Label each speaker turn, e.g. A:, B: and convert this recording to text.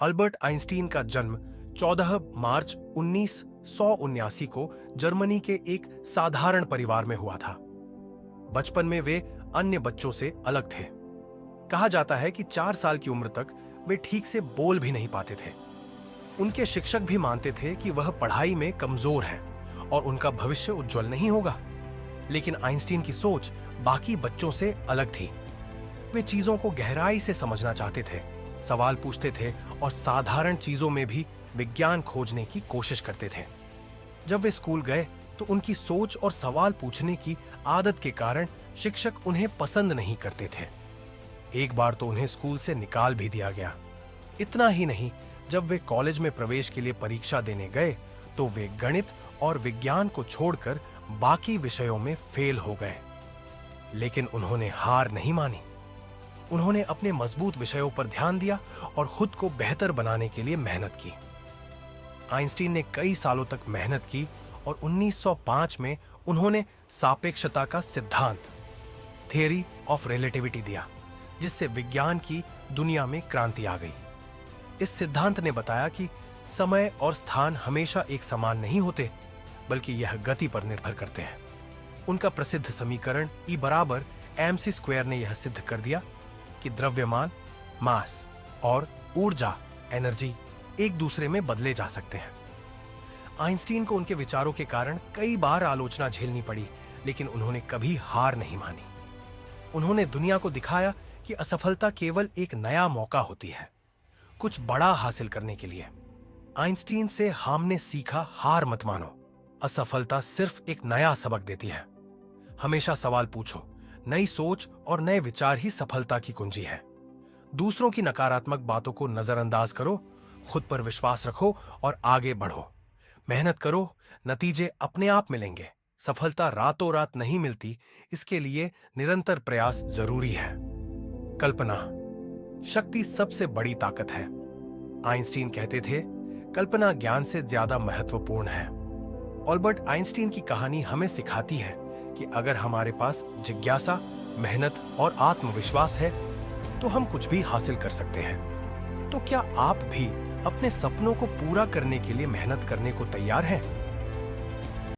A: Albert Einstein का जन्म 14 मार्च 1979 को जर्मनी के एक साधारण परिवार में हुआ था। बचपन में वे अन्य बच्चों से अलग थे। कहा जाता है कि 4 साल की उम्र तक वे ठीक से बोल भी नहीं पाते थे। उनके शिक्षक भी मानते थे कि वह पढ़ाई में कमजोर है और उनका भविष्य उज्जवल नहीं होगा। लेकिन आइंस्टीन की सोच बाकी बच्चों से अलग थी। वे चीजों को गहराई से समझना चाहते थे, सवाल पूछते थे और साधारण चीजों में भी विज्ञान खोजने की कोशिश करते थे। जब वे स्कूल गए तो उनकी सोच और सवाल पूछने की आदत के कारण शिक्षक उन्हें पसंद नहीं करते थे। एक बार तो उन्हें स्कूल से निकाल भी दिया गया। इतना ही नहीं, जब वे कॉलेज में प्रवेश के लिए परीक्षा देने गए तो वे गणित और विज्ञान को छोड़कर बाकी विषयों में फेल हो गए। लेकिन उन्होंने हार नहीं मानी। उन्होंने अपने मजबूत विषयों पर ध्यान दिया और खुद को बेहतर बनाने के लिए मेहनत की। आइंस्टीन ने कई सालों तक मेहनत की और 1905 में उन्होंने सापेक्षता का सिद्धांत, थियरी ऑफ रिलेटिविटी दिया, जिससे विज्ञान की दुनिया में क्रांति आ गई। इस सिद्धांत ने बताया कि समय और स्थान हमेशा एक समान नहीं होते, बल्कि यह गति पर निर्भर करते हैं। उनका प्रसिद्ध समीकरण E बराबर mc² ने यह सिद्ध कर दिया कि द्रव्यमान, मास और ऊर्जा, एनर्जी, एक दूसरे में बदले जा सकते हैं। आइंस्टीन को उनके विचारों के कारण कई बार आलोचना झेलनी पड़ी, लेकिन उन्होंने कभी हार नहीं मानी। उन्होंने दुनिया को दिखाया कि असफलता केवल एक नया मौका होती है, कुछ बड़ा हासिल करने के लिए। आइंस्टीन से हमने सीखा, हार मत मानो। असफलता सिर्फ एक नया सबक देती है। हमेशा सवाल पूछो। नई सोच और नए विचार ही सफलता की कुंजी है। दूसरों की नकारात्मक बातों को नजरअंदाज करो, खुद पर विश्वास रखो और आगे बढ़ो। मेहनत करो, नतीजे अपने आप मिलेंगे। सफलता रातों रात नहीं मिलती, इसके लिए निरंतर प्रयास जरूरी है। कल्पना शक्ति सबसे बड़ी ताकत है। आइंस्टीन कहते थे, कल्पना ज्ञान से ज्यादा महत्वपूर्ण है। अल्बर्ट आइंस्टीन की कहानी हमें सिखाती है कि अगर हमारे पास जिज्ञासा, मेहनत और आत्मविश्वास है तो हम कुछ भी हासिल कर सकते हैं। तो क्या आप भी अपने सपनों को पूरा करने के लिए मेहनत करने को तैयार हैं?